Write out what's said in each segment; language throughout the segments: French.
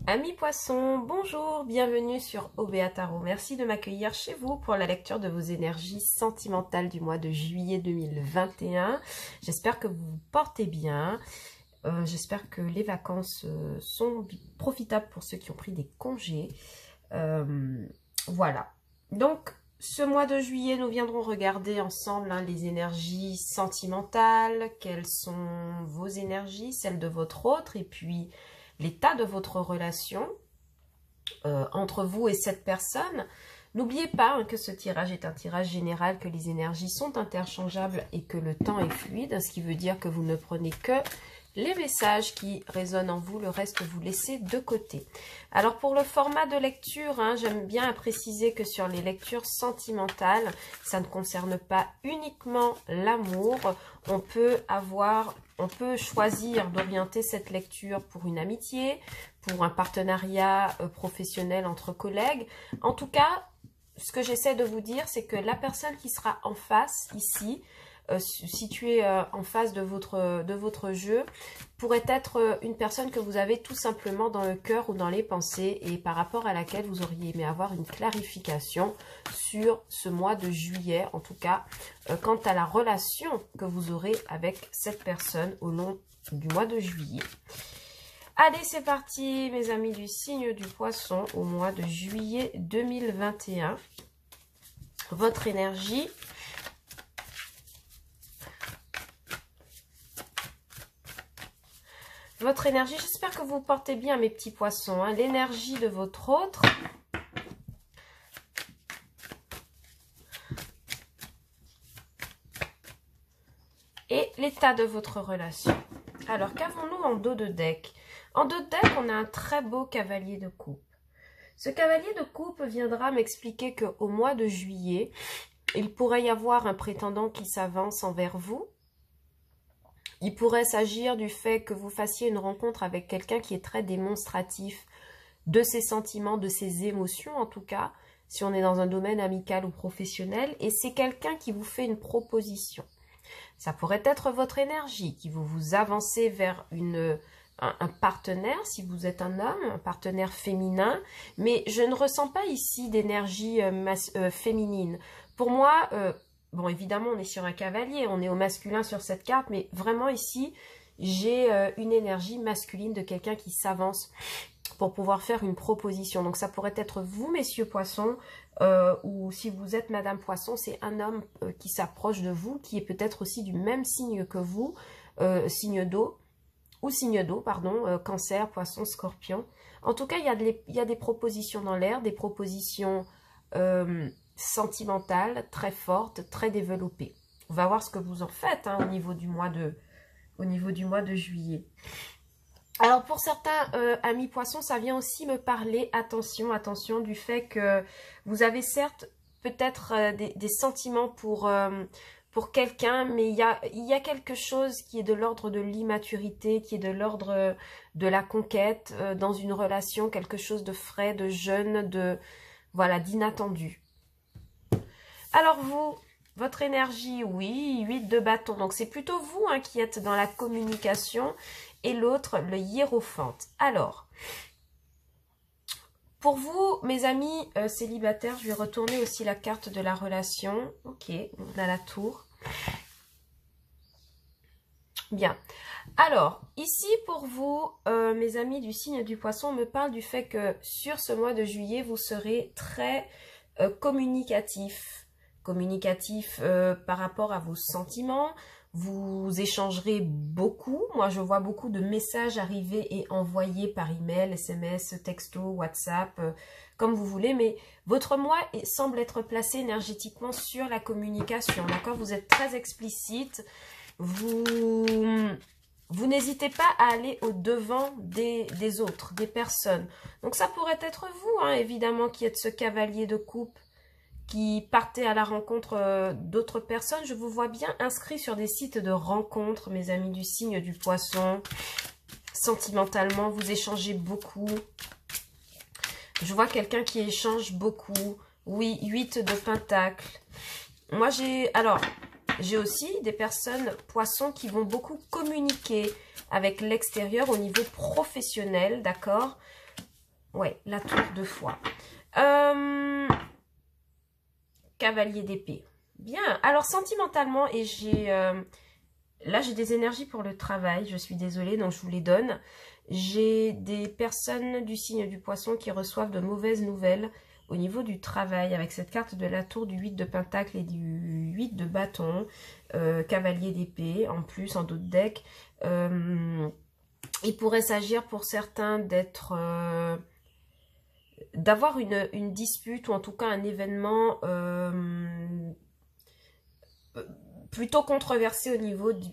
Amis poissons, bonjour, bienvenue sur OBA Tarot. Merci de m'accueillir chez vous pour la lecture de vos énergies sentimentales du mois de juillet 2021. J'espère que vous vous portez bien. J'espère que les vacances sont profitables pour ceux qui ont pris des congés. Voilà. Donc, ce mois de juillet, nous viendrons regarder ensemble les énergies sentimentales. Quelles sont vos énergies, celles de votre autre, et puis l'état de votre relation entre vous et cette personne. N'oubliez pas que ce tirage est un tirage général, que les énergies sont interchangeables et que le temps est fluide, ce qui veut dire que vous ne prenez que les messages qui résonnent en vous, le reste vous laissez de côté. Alors pour le format de lecture, j'aime bien préciser que sur les lectures sentimentales, ça ne concerne pas uniquement l'amour. On peut choisir d'orienter cette lecture pour une amitié, pour un partenariat professionnel entre collègues. En tout cas, ce que j'essaie de vous dire, c'est que la personne qui sera en face ici, située en face de votre jeu, pourrait être une personne que vous avez tout simplement dans le cœur ou dans les pensées et par rapport à laquelle vous auriez aimé avoir une clarification sur ce mois de juillet, en tout cas quant à la relation que vous aurez avec cette personne au long du mois de juillet. Allez, c'est parti mes amis du signe du poisson au mois de juillet 2021. Votre énergie. Votre énergie, j'espère que vous portez bien mes petits poissons. L'énergie de votre autre. Et l'état de votre relation. Alors, qu'avons-nous en dos de deck? En dos de deck, on a un très beau cavalier de coupe. Ce cavalier de coupe viendra m'expliquer qu'au mois de juillet, il pourrait y avoir un prétendant qui s'avance envers vous. Il pourrait s'agir du fait que vous fassiez une rencontre avec quelqu'un qui est très démonstratif de ses sentiments, de ses émotions en tout cas, si on est dans un domaine amical ou professionnel, et c'est quelqu'un qui vous fait une proposition. Ça pourrait être votre énergie, qui vous avancez vers un partenaire, si vous êtes un homme, un partenaire féminin, mais je ne ressens pas ici d'énergie féminine. Pour moi, bon, évidemment, on est sur un cavalier, on est au masculin sur cette carte, mais vraiment ici, j'ai une énergie masculine de quelqu'un qui s'avance pour pouvoir faire une proposition. Donc, ça pourrait être vous, messieurs poissons, ou si vous êtes madame poisson, c'est un homme qui s'approche de vous, qui est peut-être aussi du même signe que vous, signe d'eau, ou signe d'eau, pardon, cancer, poisson, scorpion. En tout cas, il y a des propositions dans l'air, des propositions sentimentales, très fortes, très développées. On va voir ce que vous en faites au niveau du mois de juillet. Alors pour certains amis poissons, ça vient aussi me parler, attention, du fait que vous avez certes peut-être des sentiments pour quelqu'un, mais il y a quelque chose qui est de l'ordre de l'immaturité, qui est de l'ordre de la conquête dans une relation, quelque chose de frais, de jeune, voilà, d'inattendu. Alors vous, votre énergie, oui, 8 de bâton, donc c'est plutôt vous qui êtes dans la communication, et l'autre, le hiérophante. Alors, pour vous, mes amis célibataires, je vais retourner aussi la carte de la relation. Ok, on a la tour. Bien. Alors, ici pour vous, mes amis du signe du poisson, on me parle du fait que sur ce mois de juillet, vous serez très communicatif. Communicatif par rapport à vos sentiments. Vous échangerez beaucoup. Moi, je vois beaucoup de messages arriver et envoyés par email, SMS, texto, WhatsApp, comme vous voulez. Mais votre mois semble être placé énergétiquement sur la communication. D'accord? Vous êtes très explicite. Vous n'hésitez pas à aller au-devant des autres, des personnes. Donc, ça pourrait être vous, évidemment, qui êtes ce cavalier de coupe, qui partez à la rencontre d'autres personnes. Je vous vois bien inscrit sur des sites de rencontres, mes amis du signe du poisson. Sentimentalement, vous échangez beaucoup. Je vois quelqu'un qui échange beaucoup. Oui, 8 de pentacles. Moi, j'ai aussi des personnes poissons qui vont beaucoup communiquer avec l'extérieur au niveau professionnel, d'accord ? Ouais, la tour 2 fois. Cavalier d'épée. Bien. Alors, sentimentalement, et j'ai... là, j'ai des énergies pour le travail. Je suis désolée, donc je vous les donne. J'ai des personnes du signe du poisson qui reçoivent de mauvaises nouvelles au niveau du travail, avec cette carte de la tour, du 8 de pentacle et du 8 de bâton, cavalier d'épée, en plus, en d'autres decks. Il pourrait s'agir pour certains d'être... d'avoir une dispute, ou en tout cas un événement plutôt controversé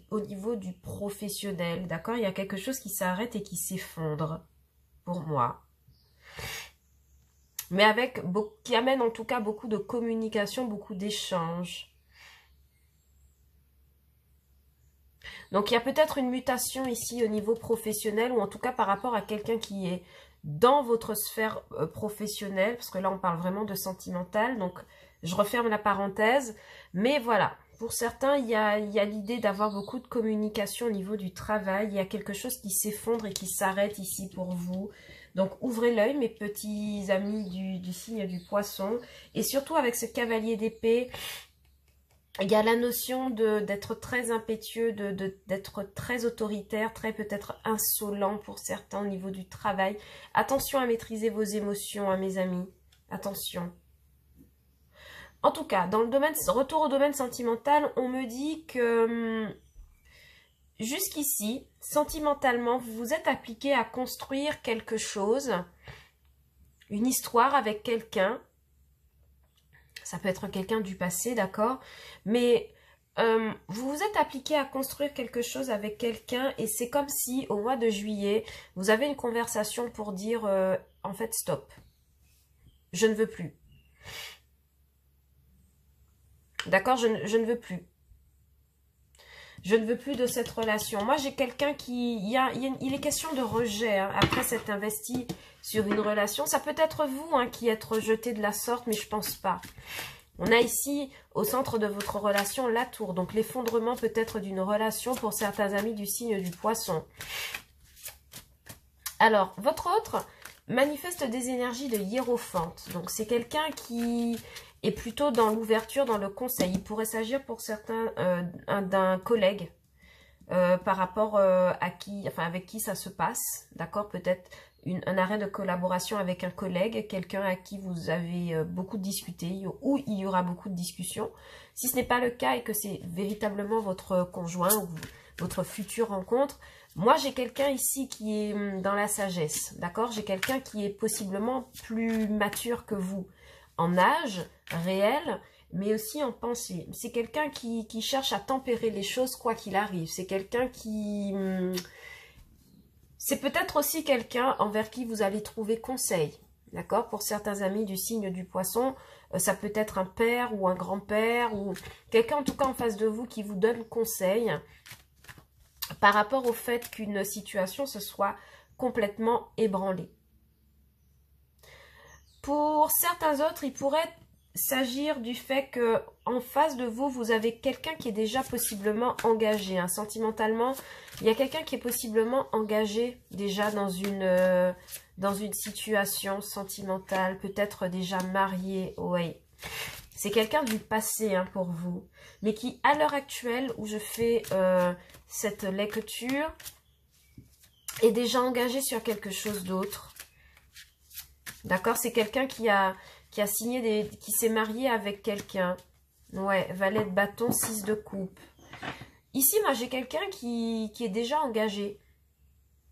au niveau du professionnel, d'accord? Il y a quelque chose qui s'arrête et qui s'effondre, pour moi. Mais qui amène en tout cas beaucoup de communication, beaucoup d'échanges. Donc il y a peut-être une mutation ici au niveau professionnel, ou en tout cas par rapport à quelqu'un qui est dans votre sphère professionnelle, parce que là on parle vraiment de sentimental, donc je referme la parenthèse. Mais voilà, pour certains il y a l'idée d'avoir beaucoup de communication au niveau du travail, il y a quelque chose qui s'effondre et qui s'arrête ici pour vous. Donc ouvrez l'œil mes petits amis du signe du poisson, et surtout avec ce cavalier d'épée, il y a la notion d'être très impétueux, d'être très autoritaire, très peut-être insolent pour certains au niveau du travail. Attention à maîtriser vos émotions, hein, mes amis. Attention. En tout cas, dans le domaine, retour au domaine sentimental, on me dit que jusqu'ici, sentimentalement, vous vous êtes appliqué à construire quelque chose, une histoire avec quelqu'un. Ça peut être quelqu'un du passé, d'accord? Mais vous vous êtes appliqué à construire quelque chose avec quelqu'un, et c'est comme si au mois de juillet, vous avez une conversation pour dire en fait stop. Je ne veux plus. D'accord? Je ne veux plus. Je ne veux plus de cette relation. Moi, j'ai quelqu'un qui... Il est question de rejet, hein, après s'être investi sur une relation. Ça peut être vous, hein, qui êtes rejeté de la sorte, mais je pense pas. On a ici, au centre de votre relation, la tour. Donc, l'effondrement peut-être d'une relation pour certains amis du signe du poisson. Alors, votre autre manifeste des énergies de hiérophante. Donc, c'est quelqu'un qui est plutôt dans l'ouverture, dans le conseil. Il pourrait s'agir pour certains d'un collègue par rapport avec qui ça se passe. D'accord? Peut-être un arrêt de collaboration avec un collègue, quelqu'un à qui vous avez beaucoup discuté, ou il y aura beaucoup de discussions. Si ce n'est pas le cas et que c'est véritablement votre conjoint ou votre future rencontre, moi j'ai quelqu'un ici qui est dans la sagesse, d'accord? J'ai quelqu'un qui est possiblement plus mature que vous, en âge réel, mais aussi en pensée. C'est quelqu'un qui cherche à tempérer les choses quoi qu'il arrive. C'est quelqu'un qui... C'est peut-être aussi quelqu'un envers qui vous allez trouver conseil, d'accord? Pour certains amis du signe du poisson, ça peut être un père ou un grand-père, ou quelqu'un en tout cas en face de vous qui vous donne conseil par rapport au fait qu'une situation se soit complètement ébranlée. Pour certains autres, il pourrait s'agir du fait que en face de vous, vous avez quelqu'un qui est déjà possiblement engagé, hein, sentimentalement. Il y a quelqu'un qui est possiblement engagé déjà dans une situation sentimentale, peut-être déjà marié, oui. C'est quelqu'un du passé, hein, pour vous, mais qui, à l'heure actuelle où je fais cette lecture, est déjà engagé sur quelque chose d'autre. D'accord? C'est quelqu'un qui a signé qui s'est marié avec quelqu'un. Ouais, valet de bâton, 6 de coupe. Ici, moi, j'ai quelqu'un qui est déjà engagé.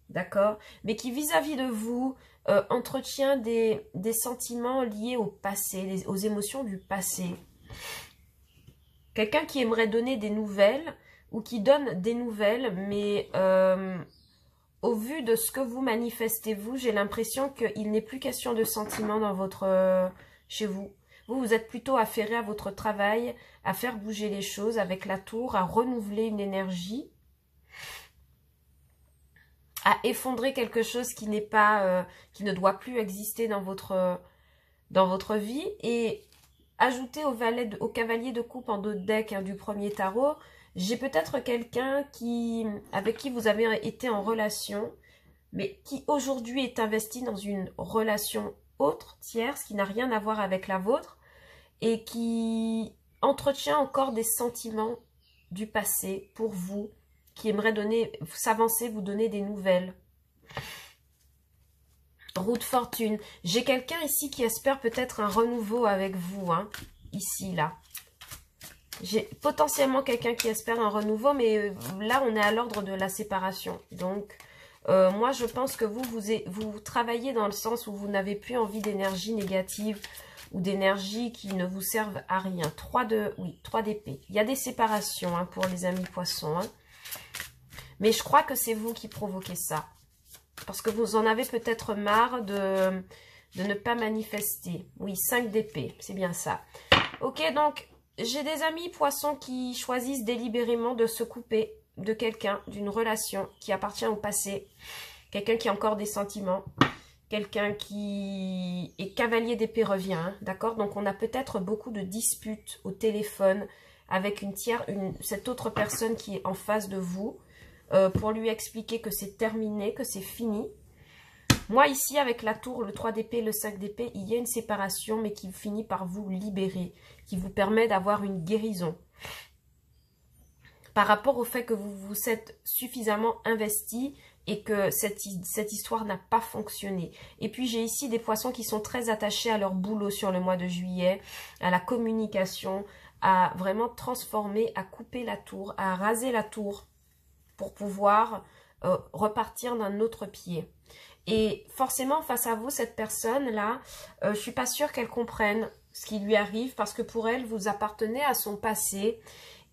D'accord? Mais qui, vis-à-vis de vous, entretient des sentiments liés au passé, aux émotions du passé. Quelqu'un qui aimerait donner des nouvelles, ou qui donne des nouvelles, mais au vu de ce que vous manifestez, vous, j'ai l'impression qu'il n'est plus question de sentiments dans chez vous. Vous êtes plutôt affairé à votre travail, à faire bouger les choses avec la tour, à renouveler une énergie, à effondrer quelque chose qui n'est pas, qui ne doit plus exister dans votre vie, et ajouter au cavalier de coupe en dos de deck, hein, du premier tarot. J'ai peut-être quelqu'un avec qui vous avez été en relation, mais qui aujourd'hui est investi dans une relation autre, tierce, qui n'a rien à voir avec la vôtre, et qui entretient encore des sentiments du passé pour vous, qui aimerait s'avancer, vous donner des nouvelles. Roue de fortune. J'ai quelqu'un ici qui espère peut-être un renouveau avec vous, hein, ici, là. J'ai potentiellement quelqu'un qui espère un renouveau, mais là, on est à l'ordre de la séparation. Donc, moi, je pense que vous travaillez dans le sens où vous n'avez plus envie d'énergie négative ou d'énergie qui ne vous servent à rien. 3 d'épée. Il y a des séparations, hein, pour les amis poissons, hein. Mais je crois que c'est vous qui provoquez ça. Parce que vous en avez peut-être marre de ne pas manifester. Oui, 5 d'épée, c'est bien ça. Ok, donc, j'ai des amis poissons qui choisissent délibérément de se couper de quelqu'un, d'une relation qui appartient au passé. Quelqu'un qui a encore des sentiments. Quelqu'un qui est cavalier d'épée revient, hein, d'accord? Donc, on a peut-être beaucoup de disputes au téléphone avec cette autre personne qui est en face de vous. Pour lui expliquer que c'est terminé, que c'est fini. Moi, ici, avec la tour, le 3 d'épée, le 5 d'épée, il y a une séparation, mais qui finit par vous libérer, qui vous permet d'avoir une guérison. Par rapport au fait que vous vous êtes suffisamment investi et que cette histoire n'a pas fonctionné. Et puis, j'ai ici des poissons qui sont très attachés à leur boulot sur le mois de juillet, à la communication, à vraiment transformer, à couper la tour, à raser la tour, pour pouvoir repartir d'un autre pied. Et forcément, face à vous, cette personne-là, je suis pas sûre qu'elle comprenne ce qui lui arrive, parce que pour elle, vous appartenez à son passé,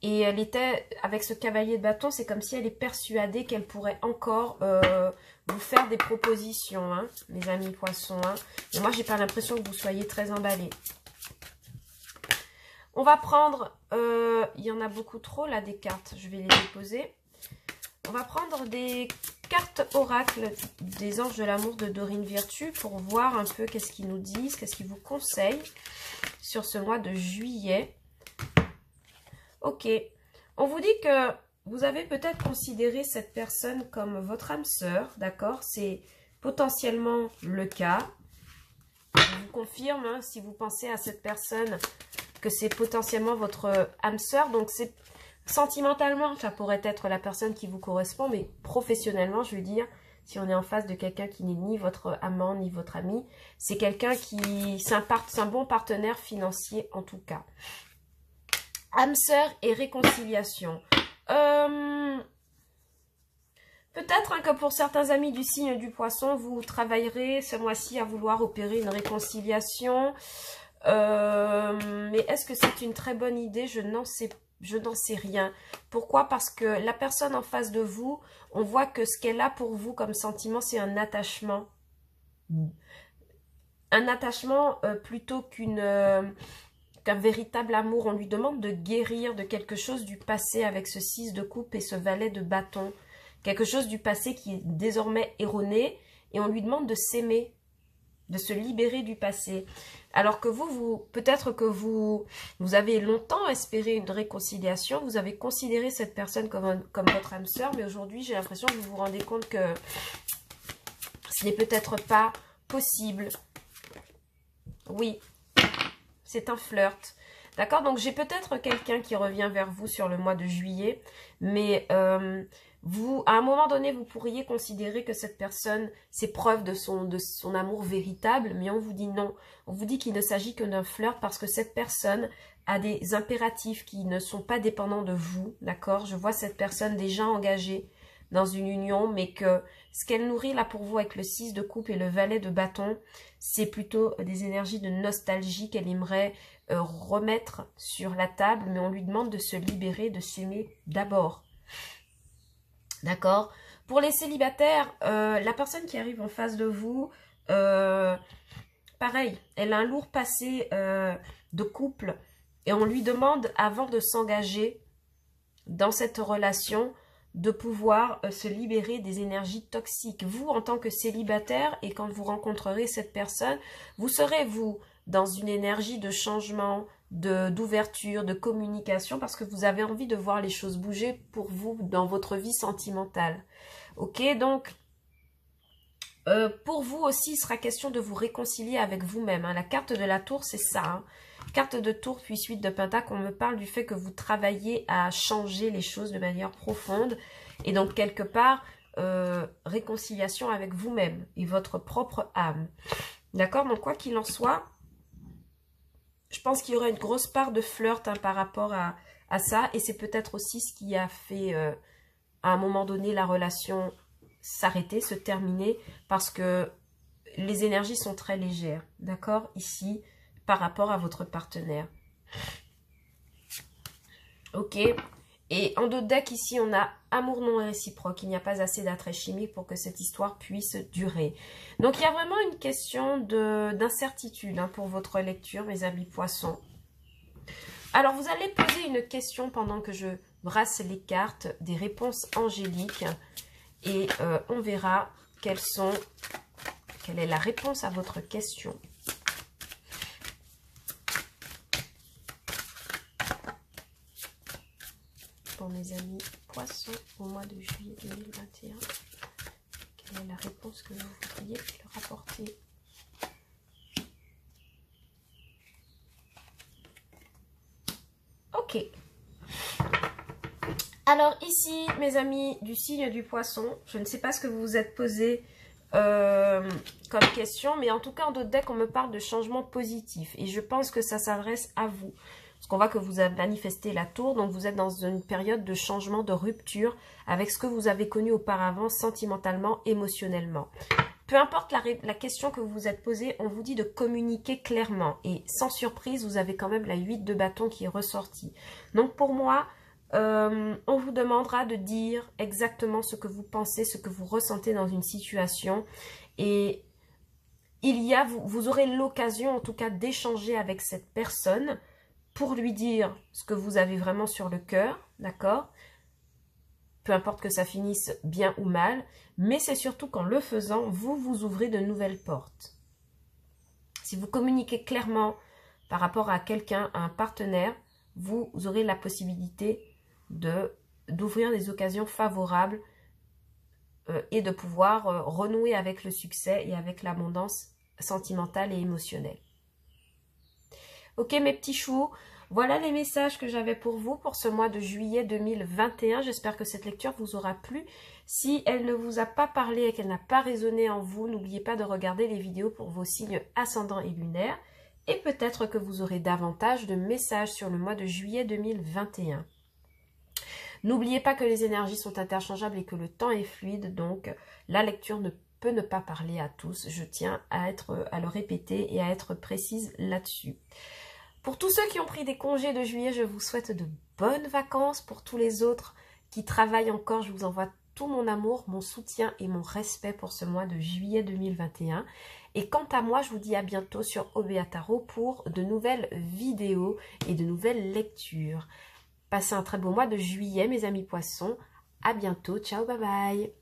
et elle était, avec ce cavalier de bâton, c'est comme si elle est persuadée qu'elle pourrait encore vous faire des propositions, hein, mes amis poissons. Hein. Et moi, j'ai pas l'impression que vous soyez très emballés. On va prendre, il y en a beaucoup trop là, des cartes, je vais les déposer. On va prendre des cartes oracles des anges de l'amour de Dorine Virtue pour voir un peu qu'est-ce qu'ils nous disent, qu'est-ce qu'ils vous conseillent sur ce mois de juillet. Ok, on vous dit que vous avez peut-être considéré cette personne comme votre âme sœur, d'accord? C'est potentiellement le cas. Je vous confirme, hein, si vous pensez à cette personne, que c'est potentiellement votre âme sœur, donc c'est... Sentimentalement, ça pourrait être la personne qui vous correspond, mais professionnellement, je veux dire, si on est en face de quelqu'un qui n'est ni votre amant, ni votre ami, c'est quelqu'un qui... C'est un bon partenaire financier, en tout cas. Âme sœur et réconciliation. Peut-être hein, que pour certains amis du signe du poisson, vous travaillerez ce mois-ci à vouloir opérer une réconciliation. Mais est-ce que c'est une très bonne idée? Je n'en sais rien. Pourquoi? Parce que la personne en face de vous, on voit que ce qu'elle a pour vous comme sentiment, c'est un attachement. Un attachement plutôt qu'un véritable amour. On lui demande de guérir de quelque chose du passé avec ce 6 de coupe et ce valet de bâton. Quelque chose du passé qui est désormais erroné et on lui demande de s'aimer, de se libérer du passé. Alors que peut-être que vous avez longtemps espéré une réconciliation, vous avez considéré cette personne comme votre âme sœur, mais aujourd'hui, j'ai l'impression que vous vous rendez compte que ce n'est peut-être pas possible. Oui, c'est un flirt. D'accord? Donc, j'ai peut-être quelqu'un qui revient vers vous sur le mois de juillet, mais... à un moment donné, vous pourriez considérer que cette personne, c'est preuve de son amour véritable, mais on vous dit non. On vous dit qu'il ne s'agit que d'un flirt parce que cette personne a des impératifs qui ne sont pas dépendants de vous, d'accord? Je vois cette personne déjà engagée dans une union, mais que ce qu'elle nourrit là pour vous avec le 6 de coupe et le valet de bâton, c'est plutôt des énergies de nostalgie qu'elle aimerait remettre sur la table, mais on lui demande de se libérer, de s'aimer d'abord. D'accord? Pour les célibataires, la personne qui arrive en face de vous, pareil, elle a un lourd passé de couple et on lui demande, avant de s'engager dans cette relation, de pouvoir se libérer des énergies toxiques. Vous, en tant que célibataire, et quand vous rencontrerez cette personne, vous serez, vous, dans une énergie de changement, d'ouverture, de communication, parce que vous avez envie de voir les choses bouger pour vous dans votre vie sentimentale. Ok, donc, Pour vous aussi, il sera question de vous réconcilier avec vous-même. Hein. La carte de la tour, c'est ça. Hein. Carte de tour, puis suite de pentacles, on me parle du fait que vous travaillez à changer les choses de manière profonde. Et donc, quelque part, réconciliation avec vous-même et votre propre âme. D'accord? Donc, quoi qu'il en soit, je pense qu'il y aura une grosse part de flirt hein, par rapport à ça. Et c'est peut-être aussi ce qui a fait, à un moment donné, la relation s'arrêter, se terminer, parce que les énergies sont très légères, d'accord, ici, par rapport à votre partenaire. Ok. Et en dos de deck, ici, on a amour non réciproque. Il n'y a pas assez d'attrait chimique pour que cette histoire puisse durer. Donc, il y a vraiment une question d'incertitude hein, pour votre lecture, mes amis poissons. Alors, vous allez poser une question pendant que je brasse les cartes, des réponses angéliques. Et on verra quelle est la réponse à votre question. Pour mes amis poissons, au mois de juillet 2021, quelle est la réponse que vous voudriez leur apporter? Ok. Alors ici, mes amis du signe du poisson, je ne sais pas ce que vous vous êtes posé comme question, mais en tout cas en d'autres decks, on me parle de changement positif. Et je pense que ça s'adresse à vous. Parce qu'on voit que vous avez manifesté la tour, donc vous êtes dans une période de changement, de rupture avec ce que vous avez connu auparavant, sentimentalement, émotionnellement. Peu importe la question que vous vous êtes posée, on vous dit de communiquer clairement. Et sans surprise, vous avez quand même la 8 de bâton qui est ressortie. Donc pour moi, on vous demandera de dire exactement ce que vous pensez, ce que vous ressentez dans une situation. Et vous aurez l'occasion en tout cas d'échanger avec cette personne pour lui dire ce que vous avez vraiment sur le cœur, d'accord? Peu importe que ça finisse bien ou mal, mais c'est surtout qu'en le faisant, vous vous ouvrez de nouvelles portes. Si vous communiquez clairement par rapport à quelqu'un, à un partenaire, vous aurez la possibilité d'ouvrir des occasions favorables et de pouvoir renouer avec le succès et avec l'abondance sentimentale et émotionnelle. Ok mes petits choux, voilà les messages que j'avais pour vous pour ce mois de juillet 2021. J'espère que cette lecture vous aura plu. Si elle ne vous a pas parlé et qu'elle n'a pas résonné en vous, n'oubliez pas de regarder les vidéos pour vos signes ascendants et lunaires. Et peut-être que vous aurez davantage de messages sur le mois de juillet 2021. N'oubliez pas que les énergies sont interchangeables et que le temps est fluide, donc la lecture ne peut ne pas parler à tous. Je tiens à le répéter et à être précise là-dessus. Pour tous ceux qui ont pris des congés de juillet, je vous souhaite de bonnes vacances. Pour tous les autres qui travaillent encore, je vous envoie tout mon amour, mon soutien et mon respect pour ce mois de juillet 2021. Et quant à moi, je vous dis à bientôt sur OBA Tarot pour de nouvelles vidéos et de nouvelles lectures. Passez un très beau mois de juillet, mes amis poissons. À bientôt. Ciao, bye bye.